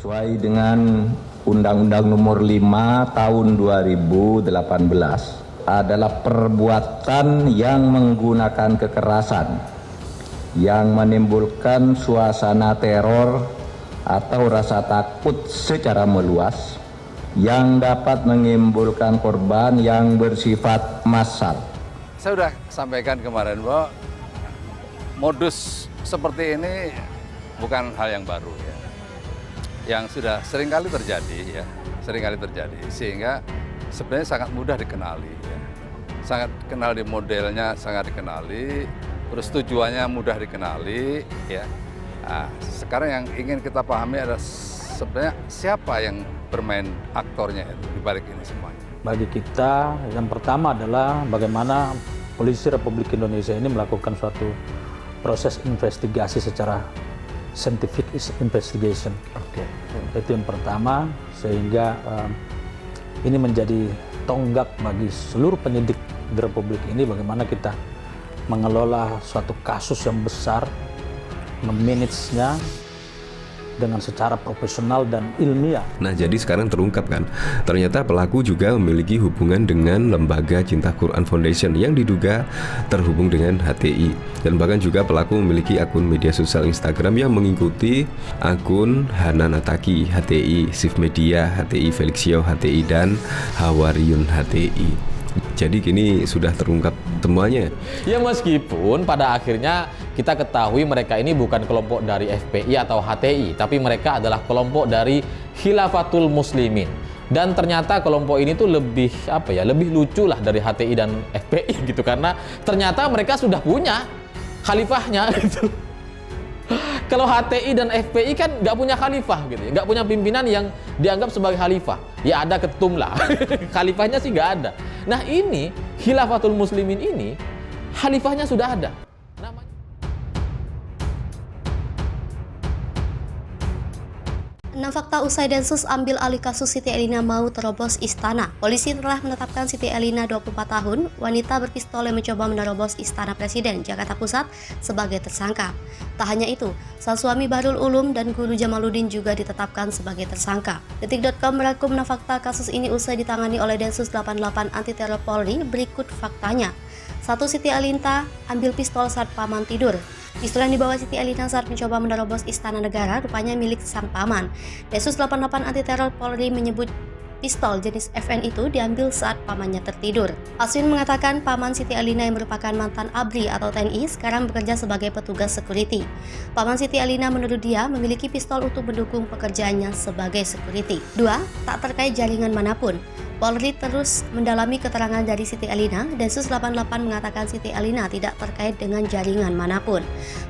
Sesuai dengan Undang-Undang Nomor 5 Tahun 2018 adalah perbuatan yang menggunakan kekerasan yang menimbulkan suasana teror atau rasa takut secara meluas yang dapat menimbulkan korban yang bersifat massal. Saya sudah sampaikan kemarin bahwa modus seperti ini bukan hal yang baru ya. Yang sudah seringkali terjadi ya, sehingga sebenarnya sangat mudah dikenali ya. Sangat kenal di modelnya, sangat dikenali, terus tujuannya mudah dikenali ya. Nah, sekarang yang ingin kita pahami adalah sebenarnya siapa yang bermain aktornya itu di balik ini semuanya. Bagi kita yang pertama adalah bagaimana Polisi Republik Indonesia ini melakukan suatu proses investigasi secara scientific investigation. Itu yang pertama, sehingga ini menjadi tonggak bagi seluruh penyidik di Republik ini bagaimana kita mengelola suatu kasus yang besar, memanagenya dengan secara profesional dan ilmiah. Nah, jadi sekarang terungkap kan, ternyata pelaku juga memiliki hubungan dengan Lembaga Cinta Quran Foundation yang diduga terhubung dengan HTI. Dan bahkan juga pelaku memiliki akun media sosial Instagram yang mengikuti akun Hanan Ataki HTI, Sif Media HTI, Felixio HTI, dan Hawariyun HTI. Jadi kini sudah terungkap semuanya. Ya, meskipun pada akhirnya kita ketahui mereka ini bukan kelompok dari FPI atau HTI, tapi mereka adalah kelompok dari Khilafatul Muslimin. Dan ternyata kelompok ini tuh lebih lebih lucu lah dari HTI dan FPI gitu, karena ternyata mereka sudah punya khalifahnya gitu. Kalau HTI dan FPI kan nggak punya khalifah gitu, nggak punya pimpinan yang dianggap sebagai khalifah. Ya ada ketum lah, khalifahnya sih nggak ada. Nah ini Khilafatul Muslimin ini khalifahnya sudah ada. Namanya 6 fakta usai Densus ambil alih kasus Siti Elina mau terobos istana. Polisi telah menetapkan Siti Elina 24 tahun, wanita berpistol yang mencoba menerobos Istana Presiden Jakarta Pusat sebagai tersangka. Tak hanya itu, sang suami Bahrul Ulum dan guru Jamaluddin juga ditetapkan sebagai tersangka. Detik.com merangkum 6 fakta kasus ini usai ditangani oleh Densus 88 Anti Teror Polri. Berikut faktanya. 1. Siti Elina ambil pistol saat paman tidur. Pistol yang dibawa Siti Elina saat mencoba menerobos Istana Negara rupanya milik sang paman. Densus 88 Anti Teror Polri menyebut pistol jenis FN itu diambil saat pamannya tertidur. Aswin mengatakan paman Siti Elina yang merupakan mantan ABRI atau TNI sekarang bekerja sebagai petugas security. Paman Siti Elina menurut dia memiliki pistol untuk mendukung pekerjaannya sebagai security. 2. Tak terkait jaringan manapun. Polri terus mendalami keterangan dari Siti Elina. Densus 88 mengatakan Siti Elina tidak terkait dengan jaringan manapun.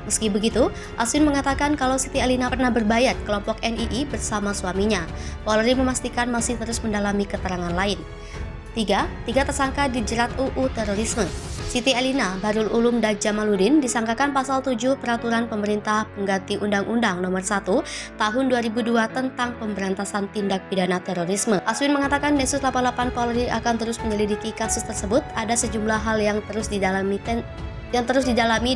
Meski begitu, Aswin mengatakan kalau Siti Elina pernah berbayat kelompok NII bersama suaminya. Polri memastikan masih terus mendalami keterangan lain. 3. Tersangka dijerat UU Terorisme. Siti Elina, Bahrul Ulum, dan Jamaluddin disangkakan pasal 7 Peraturan Pemerintah Pengganti Undang-Undang Nomor 1 Tahun 2002 tentang pemberantasan tindak pidana terorisme. Aswin mengatakan Densus 88 Polri akan terus menyelidiki kasus tersebut. Ada sejumlah hal yang terus didalami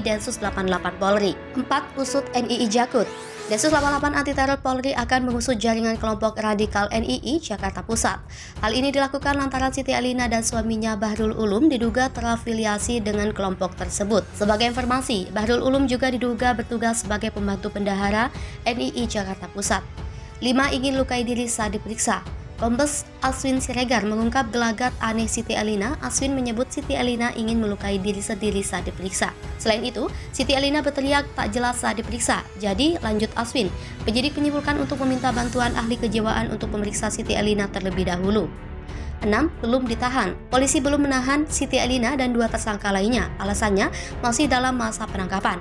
Densus 88 Polri. 4. Usut NII Jakut. Densus 88 Anti Teror Polri akan mengusut jaringan kelompok radikal NII Jakarta Pusat. Hal ini dilakukan lantaran Siti Elina dan suaminya Bahrul Ulum diduga terafiliasi dengan kelompok tersebut. Sebagai informasi, Bahrul Ulum juga diduga bertugas sebagai pembantu bendahara NII Jakarta Pusat. 5. Ingin lukai diri saat diperiksa. Kombes Aswin Siregar mengungkap gelagat aneh Siti Elina. Aswin menyebut Siti Elina ingin melukai diri sendiri saat diperiksa. Selain itu, Siti Elina berteriak tak jelas saat diperiksa. Jadi, lanjut Aswin, penyidik menyimpulkan untuk meminta bantuan ahli kejiwaan untuk memeriksa Siti Elina terlebih dahulu. 6. Belum ditahan. Polisi belum menahan Siti Elina dan 2 tersangka lainnya. Alasannya masih dalam masa penangkapan.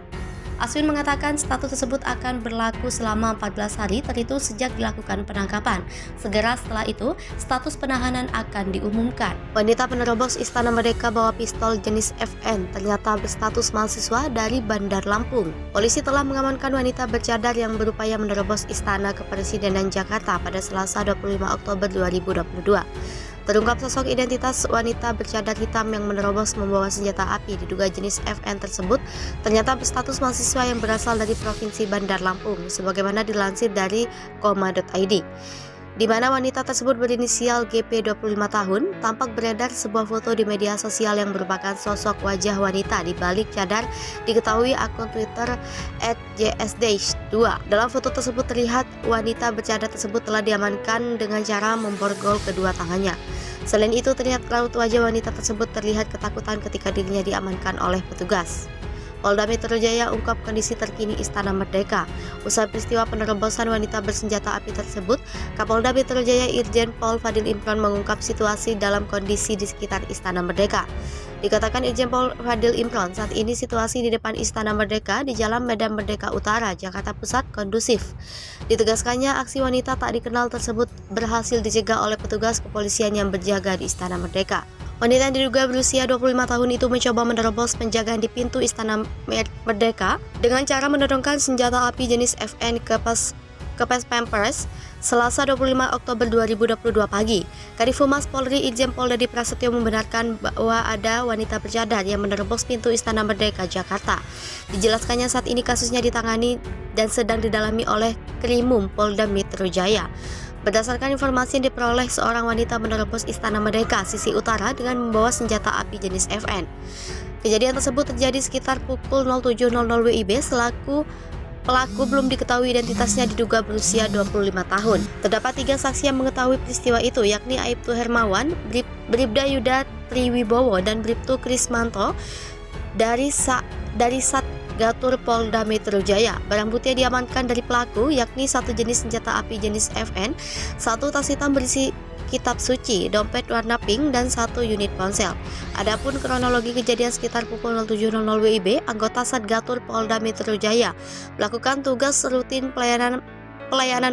Aswin mengatakan status tersebut akan berlaku selama 14 hari terhitung sejak dilakukan penangkapan. Segera setelah itu, status penahanan akan diumumkan. Wanita penerobos Istana Merdeka bawa pistol jenis FN ternyata berstatus mahasiswa dari Bandar Lampung. Polisi telah mengamankan wanita bercadar yang berupaya menerobos Istana Kepresidenan Jakarta pada Selasa 25 Oktober 2022. Terungkap sosok identitas wanita bercadar hitam yang menerobos membawa senjata api diduga jenis FN tersebut ternyata berstatus mahasiswa yang berasal dari Provinsi Bandar Lampung, sebagaimana dilansir dari koma.id. Di mana wanita tersebut berinisial GP 25 tahun, tampak beredar sebuah foto di media sosial yang merupakan sosok wajah wanita di balik cadar diketahui akun Twitter @jsdash2. Dalam foto tersebut terlihat wanita bercadar tersebut telah diamankan dengan cara memborgol kedua tangannya. Selain itu, terlihat raut wajah wanita tersebut terlihat ketakutan ketika dirinya diamankan oleh petugas. Polda Metro Jaya ungkap kondisi terkini Istana Merdeka. Usai peristiwa penerobosan wanita bersenjata api tersebut, Kapolda Metro Jaya Irjen Pol Fadil Imron mengungkap situasi dalam kondisi di sekitar Istana Merdeka. Dikatakan Irjen Pol Fadil Imron, saat ini situasi di depan Istana Merdeka di Jalan Medan Merdeka Utara, Jakarta Pusat kondusif. Ditegaskannya, aksi wanita tak dikenal tersebut berhasil dicegah oleh petugas kepolisian yang berjaga di Istana Merdeka. Wanita yang diduga berusia 25 tahun itu mencoba menerobos penjagaan di pintu Istana Merdeka dengan cara menodongkan senjata api jenis FN ke Pas Pampers Selasa 25 Oktober 2022 pagi. Kadifumas Polri Irjen Pol Dedy Prasetyo membenarkan bahwa ada wanita bercadar yang menerobos pintu Istana Merdeka, Jakarta. Dijelaskannya saat ini kasusnya ditangani dan sedang didalami oleh Krimum Polda Metro Jaya. Berdasarkan informasi yang diperoleh, seorang wanita menerobos Istana Merdeka sisi utara dengan membawa senjata api jenis FN. Kejadian tersebut terjadi sekitar pukul 07.00 WIB. Pelaku belum diketahui identitasnya, diduga berusia 25 tahun. Terdapat 3 saksi yang mengetahui peristiwa itu, yakni Aibtu Hermawan, Bribda Yuda Triwibowo, dan Bribtu Krismanto dari Satgatur Polda Metro Jaya. Barang bukti yang diamankan dari pelaku yakni satu jenis senjata api jenis FN, satu tas hitam berisi kitab suci, dompet warna pink, dan satu unit ponsel. Adapun kronologi kejadian sekitar pukul 07.00 WIB, anggota Satgatur Polda Metro Jaya melakukan tugas rutin pelayanan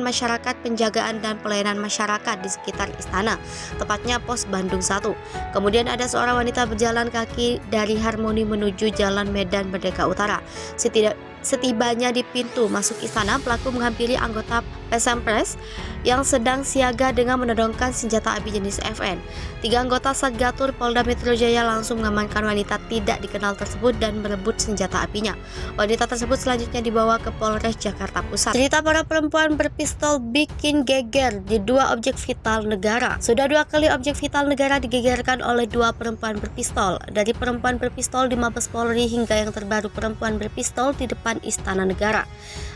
masyarakat, penjagaan dan pelayanan masyarakat di sekitar istana, tepatnya pos Bandung 1. Kemudian ada seorang wanita berjalan kaki dari Harmoni menuju Jalan Medan Merdeka Utara. Setibanya di pintu masuk istana, pelaku menghampiri anggota Pampers yang sedang siaga dengan menodongkan senjata api jenis FN. 3 anggota Satgatur Polda Metro Jaya langsung mengamankan wanita tidak dikenal tersebut dan merebut senjata apinya. Wanita tersebut selanjutnya dibawa ke Polres Jakarta Pusat. Cerita para perempuan berpistol bikin geger di 2 objek vital negara. Sudah 2 kali objek vital negara digegerkan oleh 2 perempuan berpistol. Dari perempuan berpistol di Mabes Polri hingga yang terbaru perempuan berpistol di depan Istana Negara.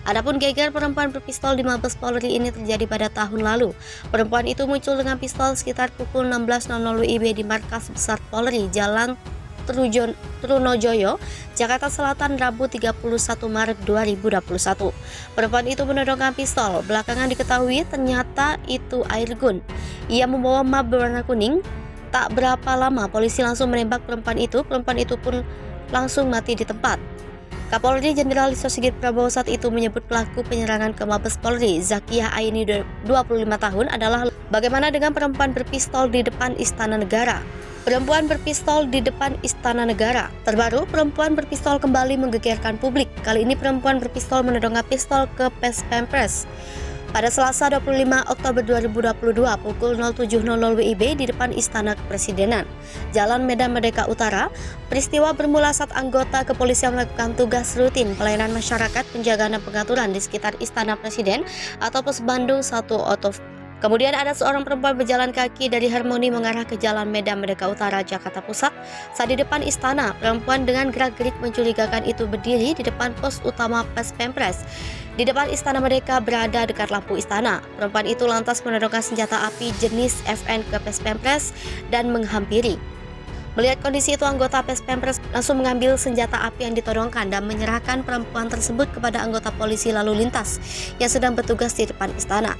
Adapun geger perempuan berpistol di Mabes Polri ini terjadi pada tahun lalu. Perempuan itu muncul dengan pistol sekitar pukul 16.00 WIB di markas besar Polri, Jalan Trunojoyo, Jakarta Selatan, Rabu 31 Maret 2021. Perempuan itu menodongkan pistol. Belakangan diketahui ternyata itu airgun. Ia membawa map berwarna kuning. Tak berapa lama polisi langsung menembak perempuan itu. Perempuan itu pun langsung mati di tempat. Kapolri Jenderal Listio Sigit Prabowo saat itu menyebut pelaku penyerangan ke Mabes Polri, Zakiah Aini 25 tahun, adalah bagaimana dengan perempuan berpistol di depan Istana Negara. Perempuan berpistol di depan Istana Negara. Terbaru, perempuan berpistol kembali menggegerkan publik. Kali ini perempuan berpistol menodongkan pistol ke Pampers. Pada Selasa 25 Oktober 2022 pukul 07.00 WIB di depan Istana Kepresidenan, Jalan Medan Merdeka Utara, peristiwa bermula saat anggota kepolisian melakukan tugas rutin pelayanan masyarakat, penjagaan dan pengaturan di sekitar Istana Presiden atau Pos Bandung 1 Kemudian ada seorang perempuan berjalan kaki dari Harmoni mengarah ke Jalan Medan Merdeka Utara, Jakarta Pusat. Saat di depan istana, perempuan dengan gerak-gerik mencurigakan itu berdiri di depan pos utama Pas Pampers. Di depan Istana Merdeka berada dekat lampu istana. Perempuan itu lantas menodongkan senjata api jenis FN ke Pas Pampers dan menghampiri. Melihat kondisi itu, anggota Pas Pampers langsung mengambil senjata api yang ditodongkan dan menyerahkan perempuan tersebut kepada anggota polisi lalu lintas yang sedang bertugas di depan istana.